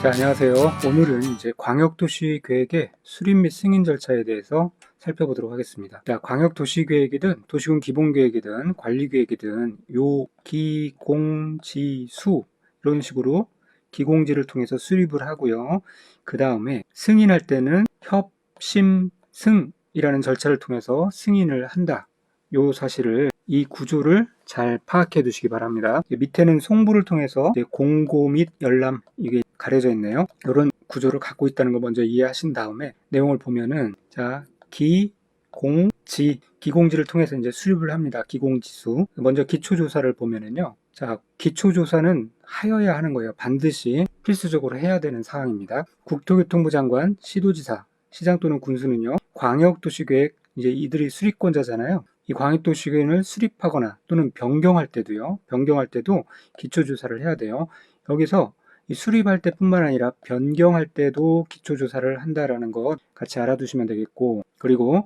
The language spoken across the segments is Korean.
자, 안녕하세요. 오늘은 이제 광역도시계획의 수립 및 승인 절차에 대해서 살펴보도록 하겠습니다. 자, 광역도시계획이든 도시군 기본계획이든 관리계획이든 요, 기, 공, 지, 수 이런 식으로 기공지를 통해서 수립을 하고요. 그 다음에 승인할 때는 협, 심, 승이라는 절차를 통해서 승인을 한다. 요 사실을 이 구조를 잘 파악해 두시기 바랍니다. 밑에는 송부를 통해서 공고 및 열람 이게 가려져 있네요. 이런 구조를 갖고 있다는 걸 먼저 이해하신 다음에 내용을 보면은 자, 기, 공, 지, 기공지를 통해서 이제 수립을 합니다. 기공지수. 먼저 기초조사를 보면은요. 자, 기초조사는 하여야 하는 거예요. 반드시 필수적으로 해야 되는 사항입니다. 국토교통부 장관, 시도지사, 시장 또는 군수는요. 광역도시계획 이제 이들이 수립권자잖아요. 이 광역도시계획을 수립하거나 또는 변경할 때도요. 변경할 때도 기초조사를 해야 돼요. 여기서 이 수립할 때뿐만 아니라 변경할 때도 기초조사를 한다라는 것 같이 알아두시면 되겠고, 그리고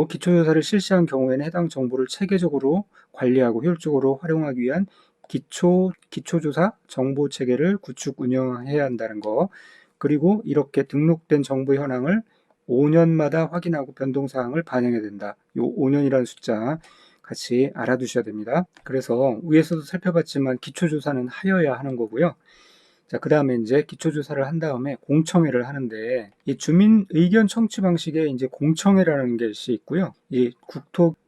기초조사를 실시한 경우에는 해당 정보를 체계적으로 관리하고 효율적으로 활용하기 위한 기초조사 정보 체계를 구축 운영해야 한다는 거, 그리고 이렇게 등록된 정보 현황을 5년마다 확인하고 변동사항을 반영해야 된다. 이 5년이라는 숫자 같이 알아두셔야 됩니다. 그래서 위에서도 살펴봤지만 기초조사는 하여야 하는 거고요. 자, 그 다음에 이제 기초조사를 한 다음에 공청회를 하는데 이 주민 의견 청취 방식에 이제 공청회라는 것이 있고요. 이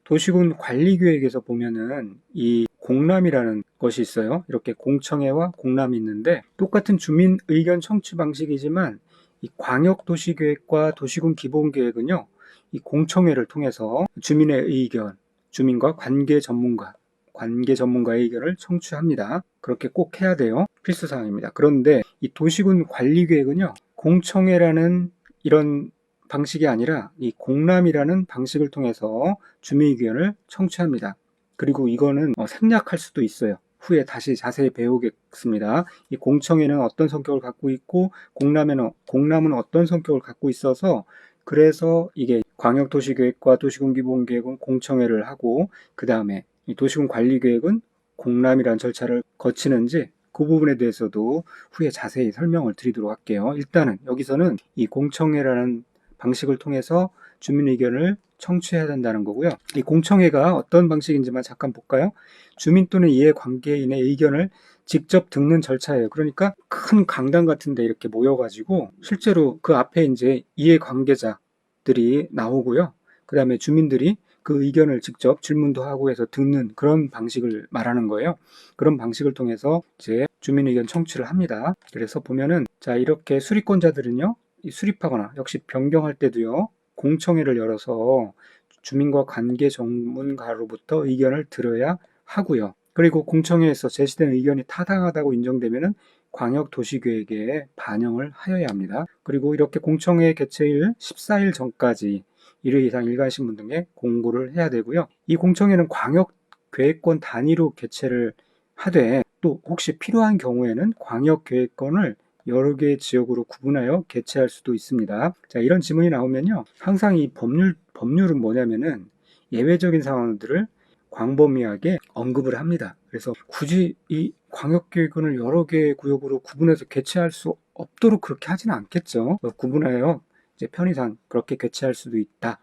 도시군 관리계획에서 보면은 이 공람이라는 것이 있어요. 이렇게 공청회와 공람이 있는데 똑같은 주민 의견 청취 방식이지만 이 광역도시계획과 도시군 기본계획은요. 이 공청회를 통해서 주민의 의견, 주민과 관계 전문가의 의견을 청취합니다. 그렇게 꼭 해야 돼요. 필수사항입니다. 그런데 이 도시군 관리계획은요. 공청회라는 이런 방식이 아니라 이 공람이라는 방식을 통해서 주민 의견을 청취합니다. 그리고 이거는 생략할 수도 있어요. 후에 다시 자세히 배우겠습니다. 이 공청회는 어떤 성격을 갖고 있고 공람은 어떤 성격을 갖고 있어서 그래서 이게 광역도시계획과 도시군기본계획은 공청회를 하고 그 다음에 이 도시군 관리계획은 공람이라는 절차를 거치는지 그 부분에 대해서도 후에 자세히 설명을 드리도록 할게요. 일단은 여기서는 이 공청회라는 방식을 통해서 주민 의견을 청취해야 된다는 거고요. 이 공청회가 어떤 방식인지만 잠깐 볼까요? 주민 또는 이해관계인의 의견을 직접 듣는 절차예요. 그러니까 큰 강당 같은 데 이렇게 모여가지고 실제로 그 앞에 이제 이해관계자들이 나오고요. 그 다음에 주민들이 그 의견을 직접 질문도 하고 해서 듣는 그런 방식을 말하는 거예요. 그런 방식을 통해서 이제 주민 의견 청취를 합니다. 그래서 보면은 자, 이렇게 수립권자들은요. 수립하거나 역시 변경할 때도요. 공청회를 열어서 주민과 관계 전문가로부터 의견을 들어야 하고요. 그리고 공청회에서 제시된 의견이 타당하다고 인정되면은 광역도시계획에 반영을 하여야 합니다. 그리고 이렇게 공청회 개최일 14일 전까지 1회 이상 일가신문 등에 공고를 해야 되고요. 이 공청회는 광역계획권 단위로 개최를 하되 또 혹시 필요한 경우에는 광역계획권을 여러 개의 지역으로 구분하여 개최할 수도 있습니다. 자, 이런 지문이 나오면요. 항상 이 법률은 뭐냐면은 예외적인 상황들을 광범위하게 언급을 합니다. 그래서 굳이 이 광역계획권을 여러 개의 구역으로 구분해서 개최할 수 없도록 그렇게 하지는 않겠죠. 구분하여 이제 편의상 그렇게 개최할 수도 있다.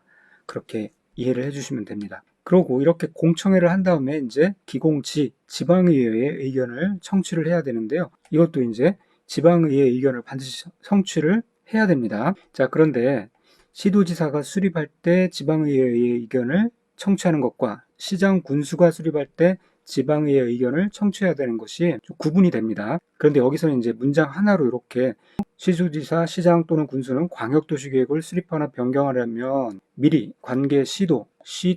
그렇게 이해를 해주시면 됩니다. 그러고 이렇게 공청회를 한 다음에 이제 지방의회의 의견을 청취를 해야 되는데요. 이것도 이제 지방의회 의견을 반드시 성취를 해야 됩니다. 자, 그런데 시도지사가 수립할 때 지방의회의 의견을 청취하는 것과 시장 군수가 수립할 때 지방의회 의견을 청취해야 되는 것이 좀 구분이 됩니다. 그런데 여기서는 이제 문장 하나로 이렇게 시도지사, 시장 또는 군수는 광역도시계획을 수립하거나 변경하려면 미리 시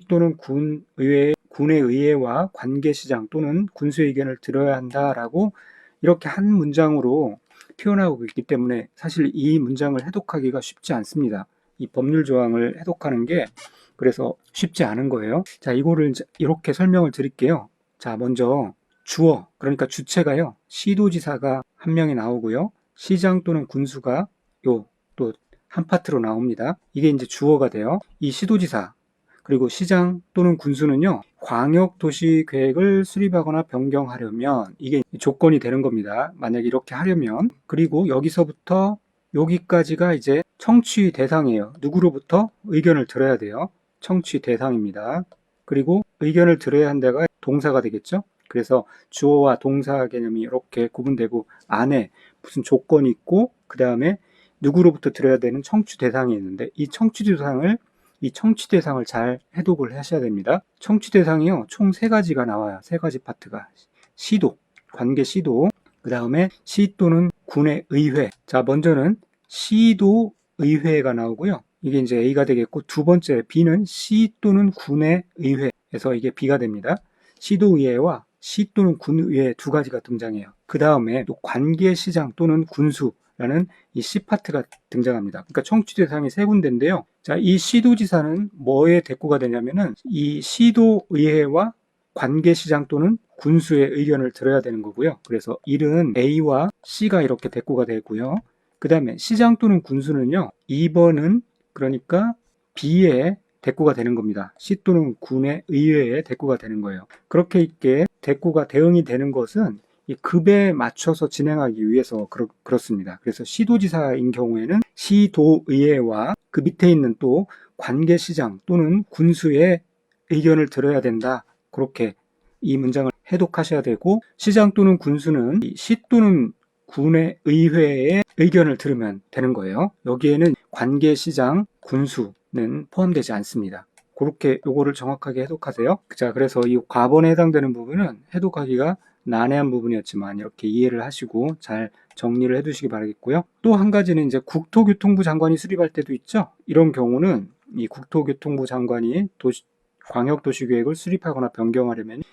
또는 군의 의회와 관계시장 또는 군수의 의견을 들어야 한다라고 이렇게 한 문장으로 표현하고 있기 때문에 사실 이 문장을 해독하기가 쉽지 않습니다. 이 법률 조항을 해독하는 게 그래서 쉽지 않은 거예요. 자, 이거를 이렇게 설명을 드릴게요. 자, 먼저 주어, 그러니까 주체가요. 시도지사가 한 명이 나오고요. 시장 또는 군수가 또 한 파트로 나옵니다. 이게 이제 주어가 돼요. 이 시도지사, 그리고 시장 또는 군수는요, 광역도시계획을 수립하거나 변경하려면 이게 조건이 되는 겁니다. 만약 이렇게 하려면. 그리고 여기서부터 여기까지가 이제 청취 대상이에요. 누구로부터? 의견을 들어야 돼요. 청취 대상입니다. 그리고 의견을 들어야 한 데가 동사가 되겠죠. 그래서 주어와 동사 개념이 이렇게 구분되고 안에 무슨 조건이 있고 그 다음에 누구로부터 들어야 되는 청취 대상이 있는데 이 청취 대상을 잘 해독을 하셔야 됩니다. 청취 대상이요, 총 3가지가 나와요. 3가지 파트가. 시도, 관계 시도, 그 다음에 시 또는 군의 의회. 자, 먼저는 시도 의회가 나오고요. 이게 이제 A가 되겠고, 두 번째 B는 시 또는 군의 의회에서 이게 B가 됩니다. 시도의회와 시 또는 군의회 2가지가 등장해요. 그 다음에 또 관계시장 또는 군수라는 이 C 파트가 등장합니다. 그러니까 청취 대상이 3군데인데요. 자, 이 시도지사는 뭐에 대꾸가 되냐면은 이 시도의회와 관계시장 또는 군수의 의견을 들어야 되는 거고요. 그래서 1은 A와 C가 이렇게 대꾸가 되고요. 그 다음에 시장 또는 군수는요, 2번은 그러니까 B에 대꾸가 되는 겁니다. 시 또는 군의 의회에 대꾸가 되는 거예요. 그렇게 있게 대꾸가 대응이 되는 것은 이 급에 맞춰서 진행하기 위해서 그렇습니다. 그래서 시도지사인 경우에는 시도의회와 그 밑에 있는 또 관계시장 또는 군수의 의견을 들어야 된다. 그렇게 이 문장을 해독하셔야 되고, 시장 또는 군수는 시 또는 군의 의회의 의견을 들으면 되는 거예요. 여기에는 관계시장, 군수는 포함되지 않습니다. 그렇게 요거를 정확하게 해독하세요. 자, 그래서 이 과번에 해당되는 부분은 해독하기가 난해한 부분이었지만 이렇게 이해를 하시고 잘 정리를 해 두시기 바라겠고요. 또 한 가지는 이제 국토교통부 장관이 수립할 때도 있죠. 이런 경우는 이 국토교통부 장관이 광역도시계획을 수립하거나 변경하려면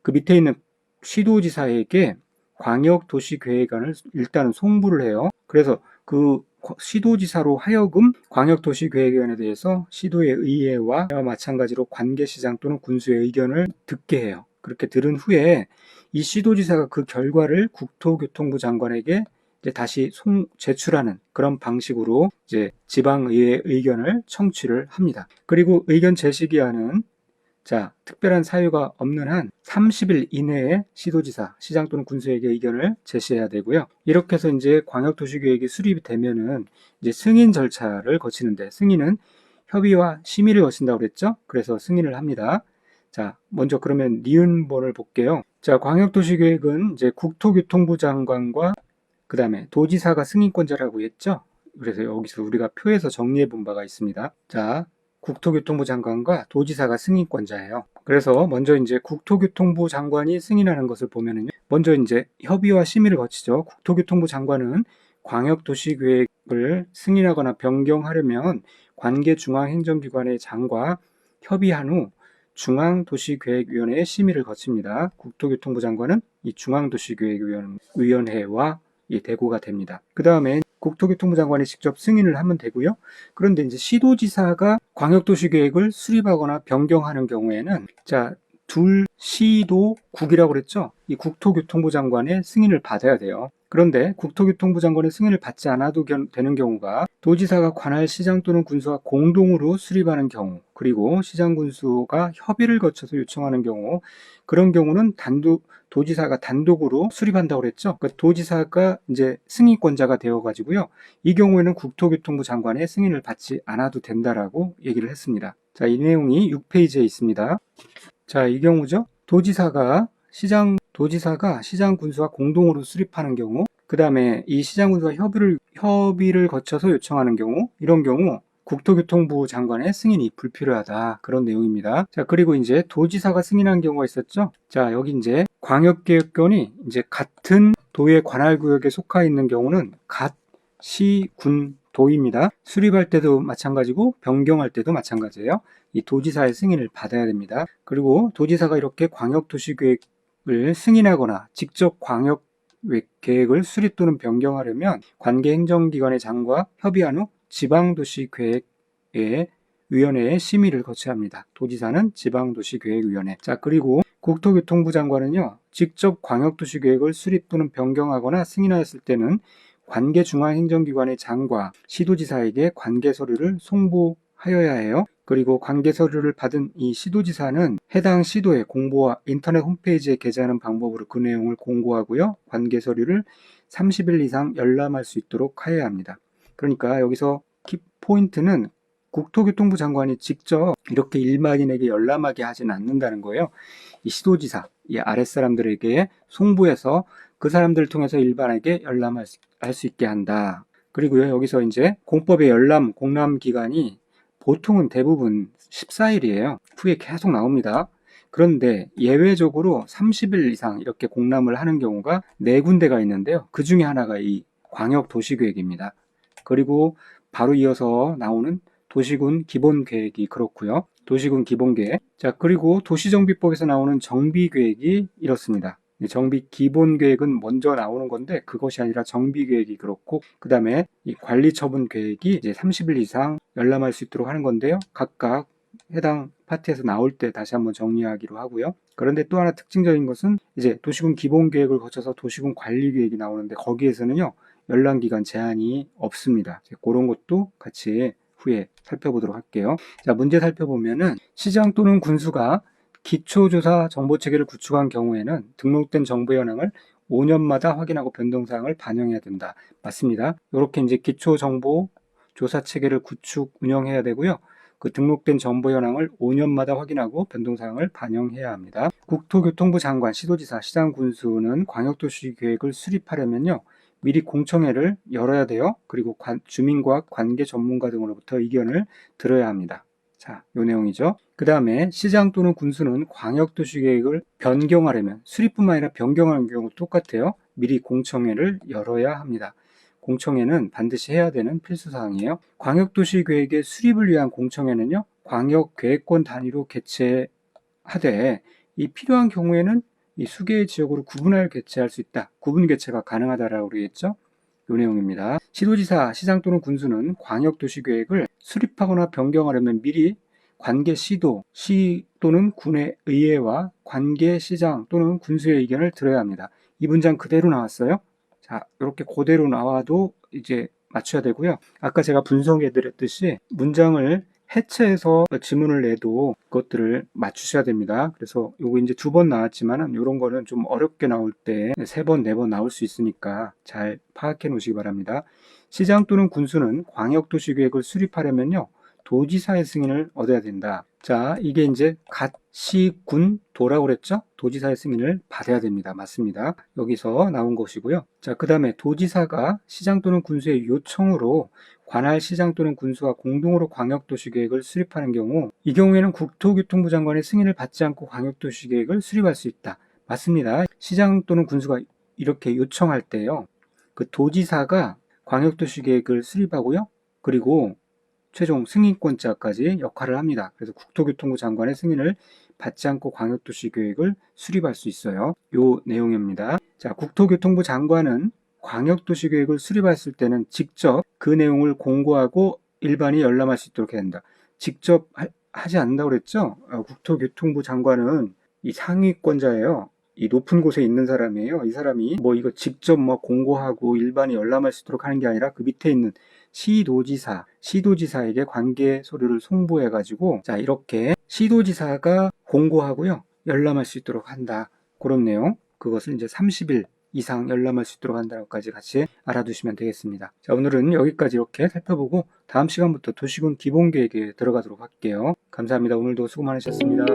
그 밑에 있는 시도지사에게 광역도시계획안을 일단은 송부를 해요. 그래서 그 시도지사로 하여금 광역도시계획안에 대해서 시도의 의회와 마찬가지로 관계시장 또는 군수의 의견을 듣게 해요. 그렇게 들은 후에 이 시도지사가 그 결과를 국토교통부 장관에게 이제 다시 제출하는 그런 방식으로 이제 지방의회 의견을 청취를 합니다. 그리고 의견 제시 기한은 자, 특별한 사유가 없는 한 30일 이내에 시도지사, 시장 또는 군수에게 의견을 제시해야 되고요. 이렇게 해서 이제 광역도시계획이 수립이 되면은 이제 승인 절차를 거치는데, 승인은 협의와 심의를 거친다고 그랬죠? 그래서 승인을 합니다. 자, 먼저 그러면 니은번을 볼게요. 자, 광역도시계획은 이제 국토교통부 장관과 그 다음에 도지사가 승인권자라고 했죠? 그래서 여기서 우리가 표에서 정리해 본 바가 있습니다. 자, 국토교통부 장관과 도지사가 승인권자예요. 그래서 먼저 이제 국토교통부 장관이 승인하는 것을 보면은요. 먼저 이제 협의와 심의를 거치죠. 국토교통부 장관은 광역도시계획을 승인하거나 변경하려면 관계 중앙행정기관의 장과 협의한 후 중앙도시계획위원회의 심의를 거칩니다. 국토교통부 장관은 이 중앙도시계획위원회와 대구가 됩니다. 그 다음에 국토교통부 장관이 직접 승인을 하면 되고요. 그런데 이제 시도지사가 광역도시계획을 수립하거나 변경하는 경우에는 자, 시도국이라고 그랬죠. 이 국토교통부 장관의 승인을 받아야 돼요. 그런데 국토교통부 장관의 승인을 받지 않아도 되는 경우가 도지사가 관할 시장 또는 군수와 공동으로 수립하는 경우, 그리고 시장 군수가 협의를 거쳐서 요청하는 경우, 그런 경우는 도지사가 단독으로 수립한다고 그랬죠. 그러니까 도지사가 이제 승인권자가 되어 가지고요. 이 경우에는 국토교통부 장관의 승인을 받지 않아도 된다라고 얘기를 했습니다. 자, 이 내용이 6페이지에 있습니다. 자, 이 경우죠. 도지사가 시장 군수와 공동으로 수립하는 경우, 그 다음에 이 시장 군수와 협의를 거쳐서 요청하는 경우, 이런 경우 국토교통부 장관의 승인이 불필요하다. 그런 내용입니다. 자, 그리고 이제 도지사가 승인한 경우가 있었죠. 자, 여기 이제 광역계획권이 이제 같은 도의 관할구역에 속하 있는 경우는 시, 군, 도입니다. 수립할 때도 마찬가지고 변경할 때도 마찬가지예요. 이 도지사의 승인을 받아야 됩니다. 그리고 도지사가 이렇게 광역도시계획을 승인하거나 직접 광역계획을 수립 또는 변경하려면 관계행정기관의 장과 협의한 후 지방도시계획의 위원회의 심의를 거쳐야 합니다. 도지사는 지방도시계획위원회. 자, 그리고 국토교통부 장관은요, 직접 광역도시계획을 수립 또는 변경하거나 승인하였을 때는 관계 중앙행정기관의 장과 시도지사에게 관계 서류를 송부하여야 해요. 그리고 관계 서류를 받은 이 시도지사는 해당 시도의 공보와 인터넷 홈페이지에 게재하는 방법으로 그 내용을 공고하고요. 관계 서류를 30일 이상 열람할 수 있도록 하여야 합니다. 그러니까 여기서 포인트는 국토교통부 장관이 직접 이렇게 일반인에게 열람하게 하지는 않는다는 거예요. 이 시도지사, 이 아랫사람들에게 송부해서 그 사람들을 통해서 일반에게 열람할 수 있게 한다. 그리고요, 여기서 이제 공법의 열람, 공람 기간이 보통은 대부분 14일이에요. 후에 계속 나옵니다. 그런데 예외적으로 30일 이상 이렇게 공람을 하는 경우가 4군데가 있는데요. 그 중에 하나가 이 광역도시계획입니다. 그리고 바로 이어서 나오는 도시군 기본계획이 그렇고요. 도시군 기본계획. 자, 그리고 도시정비법에서 나오는 정비계획이 이렇습니다. 정비 기본계획은 먼저 나오는 건데 그것이 아니라 정비계획이 그렇고 그 다음에 이 관리처분계획이 이제 30일 이상 열람할 수 있도록 하는 건데요. 각각 해당 파트에서 나올 때 다시 한번 정리하기로 하고요. 그런데 또 하나 특징적인 것은 이제 도시군 기본계획을 거쳐서 도시군 관리계획이 나오는데 거기에서는요. 열람기간 제한이 없습니다. 그런 것도 같이 후에 살펴보도록 할게요. 자, 문제 살펴보면은 시장 또는 군수가 기초조사 정보체계를 구축한 경우에는 등록된 정보 현황을 5년마다 확인하고 변동사항을 반영해야 된다. 맞습니다. 이렇게 이제 기초정보 조사 체계를 구축 운영해야 되고요. 그 등록된 정보 현황을 5년마다 확인하고 변동사항을 반영해야 합니다. 국토교통부 장관, 시도지사, 시장군수는 광역도시계획을 수립하려면요. 미리 공청회를 열어야 돼요. 그리고 주민과 관계 전문가 등으로부터 의견을 들어야 합니다. 자, 요 내용이죠. 그 다음에 시장 또는 군수는 광역도시계획을 변경하려면 수립뿐만 아니라 변경하는 경우 똑같아요. 미리 공청회를 열어야 합니다. 공청회는 반드시 해야 되는 필수사항이에요. 광역도시계획의 수립을 위한 공청회는요. 광역계획권 단위로 개최하되 이 필요한 경우에는 이 수개의 지역으로 구분하여 개최할 수 있다. 구분 개최가 가능하다라고 그러겠죠. 요 내용입니다. 시도지사, 시장 또는 군수는 광역도시계획을 수립하거나 변경하려면 미리 관계시도, 시 또는 군의 의회와 관계시장 또는 군수의 의견을 들어야 합니다. 이 문장 그대로 나왔어요. 자, 이렇게 그대로 나와도 이제 맞춰야 되고요. 아까 제가 분석해 드렸듯이 문장을 해체해서 지문을 내도 그것들을 맞추셔야 됩니다. 그래서 요거 이제 2번 나왔지만은 요런 거는 좀 어렵게 나올 때 3번, 4번 나올 수 있으니까 잘 파악해 놓으시기 바랍니다. 시장 또는 군수는 광역도시계획을 수립하려면요. 도지사의 승인을 얻어야 된다. 자, 이게 이제 갓시군 도라고 그랬죠? 도지사의 승인을 받아야 됩니다. 맞습니다. 여기서 나온 것이고요. 자, 그 다음에 도지사가 시장 또는 군수의 요청으로 관할 시장 또는 군수와 공동으로 광역도시계획을 수립하는 경우 이 경우에는 국토교통부 장관의 승인을 받지 않고 광역도시계획을 수립할 수 있다. 맞습니다. 시장 또는 군수가 이렇게 요청할 때요. 그 도지사가 광역도시계획을 수립하고요. 그리고 최종 승인권자까지 역할을 합니다. 그래서 국토교통부 장관의 승인을 받지 않고 광역도시계획을 수립할 수 있어요. 요 내용입니다. 자, 국토교통부 장관은 광역도시계획을 수립했을 때는 직접 그 내용을 공고하고 일반이 열람할 수 있도록 해야 한다. 직접 하지 않는다고 그랬죠? 국토교통부 장관은 이 상위권자예요. 이 높은 곳에 있는 사람이에요. 이 사람이 뭐 이거 직접 뭐 공고하고 일반이 열람할 수 있도록 하는 게 아니라 그 밑에 있는 시도지사에게 관계 서류를 송부해가지고 자 이렇게 시도지사가 공고하고요 열람할 수 있도록 한다. 그런 내용. 그것을 이제 30일 이상 열람할 수 있도록 한다는 것까지 같이 알아두시면 되겠습니다. 자, 오늘은 여기까지 이렇게 살펴보고 다음 시간부터 도시군 기본계획에 들어가도록 할게요. 감사합니다. 오늘도 수고 많으셨습니다.